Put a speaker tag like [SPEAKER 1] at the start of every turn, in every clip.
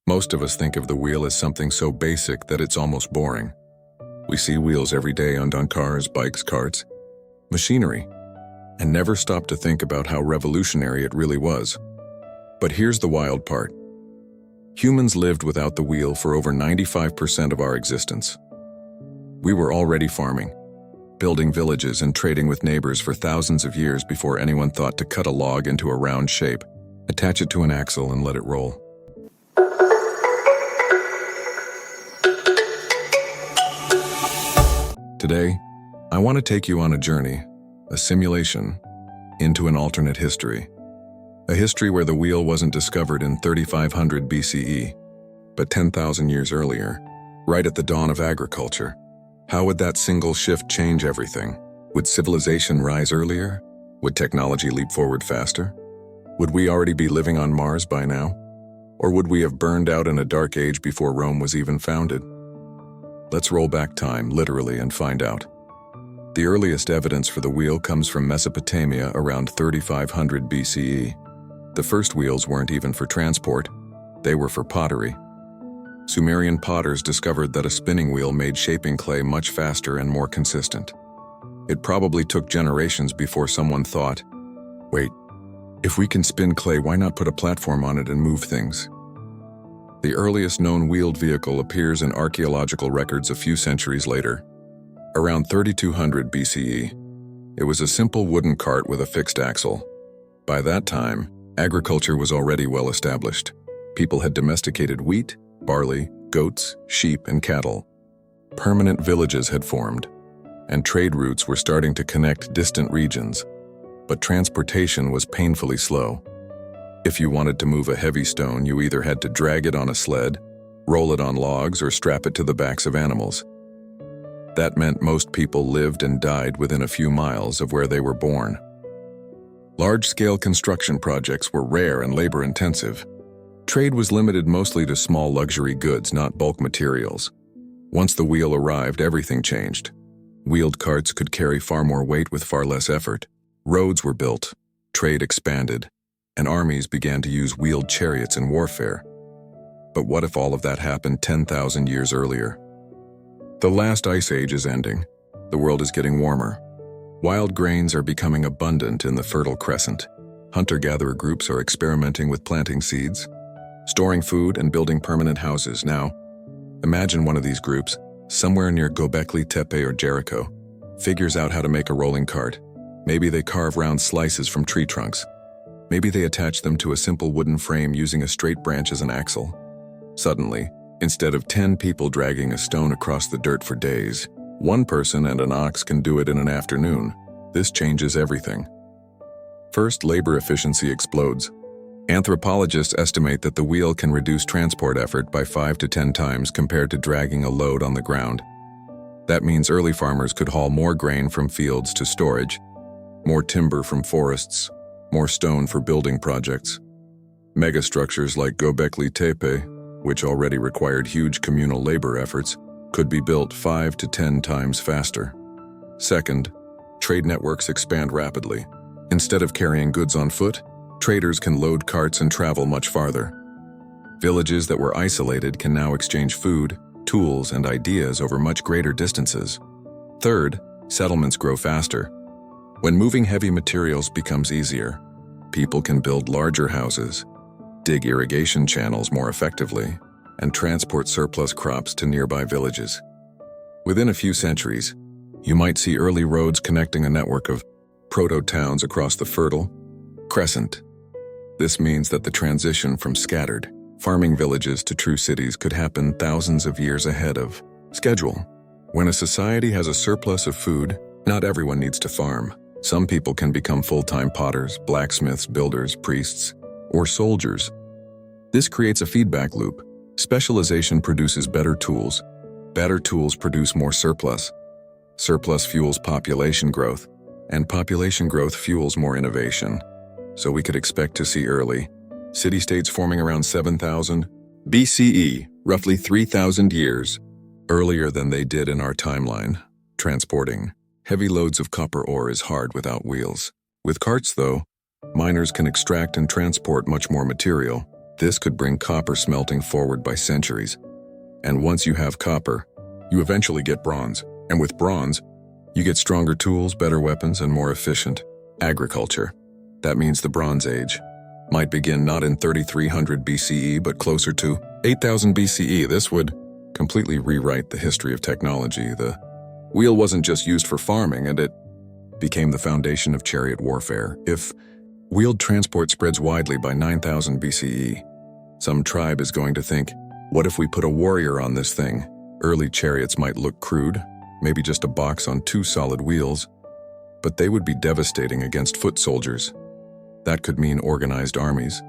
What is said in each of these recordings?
[SPEAKER 1] Most of us think of the wheel as something so basic that it's almost boring. We see wheels every day on cars, bikes, carts, machinery, and never stop to think about how revolutionary it really was. But here's the wild part. Humans lived without the wheel for over 95% of our existence. We were already farming, building villages and trading with neighbors for thousands of years before anyone thought to cut a log into a round shape, attach it to an axle, and let it roll. Today, I want to take you on a journey, a simulation, into an alternate history. A history where the wheel wasn't discovered in 3500 BCE, but 10,000 years earlier, right at the dawn of agriculture. How would that single shift change everything? Would civilization rise earlier? Would technology leap forward faster? Would we already be living on Mars by now? Or would we have burned out in a dark age before Rome was even founded? Let's roll back time, literally, and find out. The earliest evidence for the wheel comes from Mesopotamia around 3500 BCE. The first wheels weren't even for transport, they were for pottery. Sumerian potters discovered that a spinning wheel made shaping clay much faster and more consistent. It probably took generations before someone thought, wait, if we can spin clay, why not put a platform on it and move things? The earliest known wheeled vehicle appears in archaeological records a few centuries later. Around 3200 BCE, it was a simple wooden cart with a fixed axle. By that time, agriculture was already well established. People had domesticated wheat, barley, goats, sheep, and cattle. Permanent villages had formed, and trade routes were starting to connect distant regions. But transportation was painfully slow. If you wanted to move a heavy stone, you either had to drag it on a sled, roll it on logs, or strap it to the backs of animals. That meant most people lived and died within a few miles of where they were born. Large-scale construction projects were rare and labor-intensive. Trade was limited mostly to small luxury goods, not bulk materials. Once the wheel arrived, everything changed. Wheeled carts could carry far more weight with far less effort. Roads were built, trade expanded, and armies began to use wheeled chariots in warfare. But what if all of that happened 10,000 years earlier? The last ice age is ending. The world is getting warmer. Wild grains are becoming abundant in the Fertile Crescent. Hunter-gatherer groups are experimenting with planting seeds, storing food, and building permanent houses. Now, imagine one of these groups, somewhere near Göbekli Tepe or Jericho, figures out how to make a rolling cart. Maybe they carve round slices from tree trunks. Maybe they attach them to a simple wooden frame using a straight branch as an axle. Suddenly, instead of 10 people dragging a stone across the dirt for days, one person and an ox can do it in an afternoon. This changes everything. First, labor efficiency explodes. Anthropologists estimate that the wheel can reduce transport effort by 5 to 10 times compared to dragging a load on the ground. That means early farmers could haul more grain from fields to storage, more timber from forests, more stone for building projects. Megastructures like Göbekli Tepe, which already required huge communal labor efforts, could be built 5 to 10 times faster. Second, trade networks expand rapidly. Instead of carrying goods on foot, traders can load carts and travel much farther. Villages that were isolated can now exchange food, tools, and ideas over much greater distances. Third, settlements grow faster. When moving heavy materials becomes easier, people can build larger houses, dig irrigation channels more effectively, and transport surplus crops to nearby villages. Within a few centuries, you might see early roads connecting a network of proto-towns across the Fertile Crescent. This means that the transition from scattered, farming villages to true cities could happen thousands of years ahead of schedule. When a society has a surplus of food, not everyone needs to farm. Some people can become full-time potters, blacksmiths, builders, priests, or soldiers. This creates a feedback loop. Specialization produces better tools produce more surplus. Surplus fuels population growth, and population growth fuels more innovation. So we could expect to see early city-states forming around 7000 BCE, roughly 3,000 years earlier than they did in our timeline. Transporting heavy loads of copper ore is hard without wheels. With carts, though, miners can extract and transport much more material. This could bring copper smelting forward by centuries. And once you have copper, you eventually get bronze. And with bronze, you get stronger tools, better weapons, and more efficient agriculture. That means the Bronze Age might begin not in 3300 BCE, but closer to 8000 BCE. This would completely rewrite the history of technology. The wheel wasn't just used for farming, and it became the foundation of chariot warfare. If wheeled transport spreads widely by 9000 BCE, some tribe is going to think, what if we put a warrior on this thing? Early chariots might look crude, maybe just a box on two solid wheels, but they would be devastating against foot soldiers. That could mean organized armies,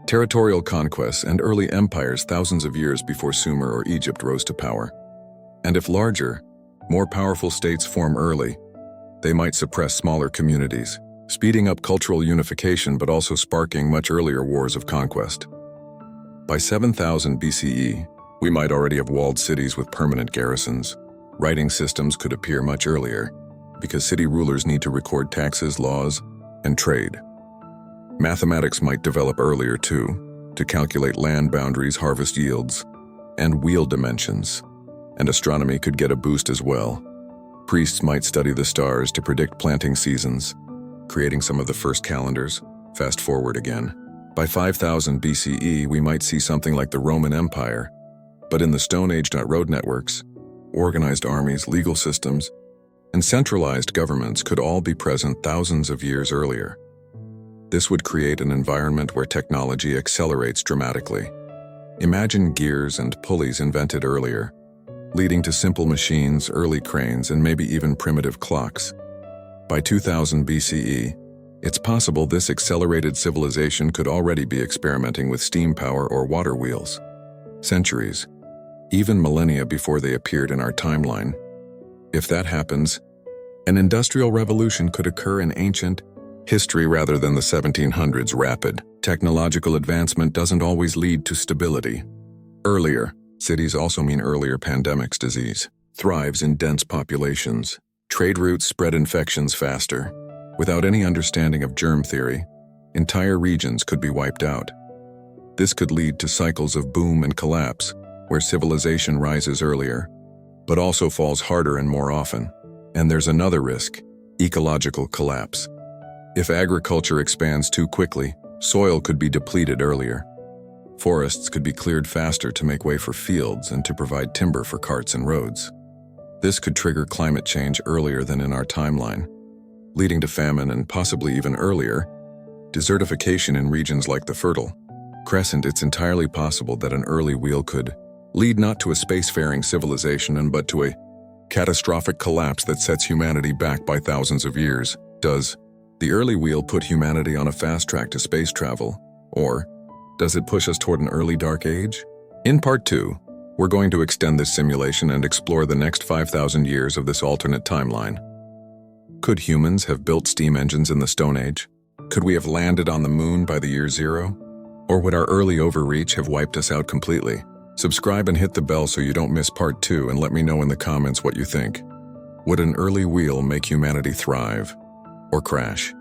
[SPEAKER 1] territorial conquests, and early empires thousands of years before Sumer or Egypt rose to power. And if larger, more powerful states form early, they might suppress smaller communities, speeding up cultural unification but also sparking much earlier wars of conquest. By 7000 BCE, we might already have walled cities with permanent garrisons. Writing systems could appear much earlier, because city rulers need to record taxes, laws, and trade. Mathematics might develop earlier too, to calculate land boundaries, harvest yields, and wheel dimensions. And astronomy could get a boost as well. Priests might study the stars to predict planting seasons, creating some of the first calendars. Fast forward again. By 5000 BCE, we might see something like the Roman Empire, but in the Stone Age. Road networks, organized armies, legal systems, and centralized governments could all be present thousands of years earlier. This would create an environment where technology accelerates dramatically. Imagine gears and pulleys invented earlier, leading to simple machines, early cranes, and maybe even primitive clocks. By 2000 BCE, it's possible this accelerated civilization could already be experimenting with steam power or water wheels. Centuries, even millennia before they appeared in our timeline. If that happens, an industrial revolution could occur in ancient history rather than the 1700s. Rapid technological advancement doesn't always lead to stability. Earlier cities also mean earlier pandemics. Disease thrives in dense populations. Trade routes spread infections faster. Without any understanding of germ theory, entire regions could be wiped out. This could lead to cycles of boom and collapse, where civilization rises earlier, but also falls harder and more often. And there's another risk: ecological collapse. If agriculture expands too quickly, soil could be depleted earlier. Forests could be cleared faster to make way for fields and to provide timber for carts and roads. This could trigger climate change earlier than in our timeline, leading to famine and possibly even earlier, desertification in regions like the Fertile Crescent. It's entirely possible that an early wheel could lead not to a spacefaring civilization but to a catastrophic collapse that sets humanity back by thousands of years. Does the early wheel put humanity on a fast track to space travel, or does it push us toward an early dark age? In part 2, we're going to extend this simulation and explore the next 5,000 years of this alternate timeline. Could humans have built steam engines in the Stone Age? Could we have landed on the moon by the year 0? Or would our early overreach have wiped us out completely? Subscribe and hit the bell so you don't miss part 2, and let me know in the comments what you think. Would an early wheel make humanity thrive or crash?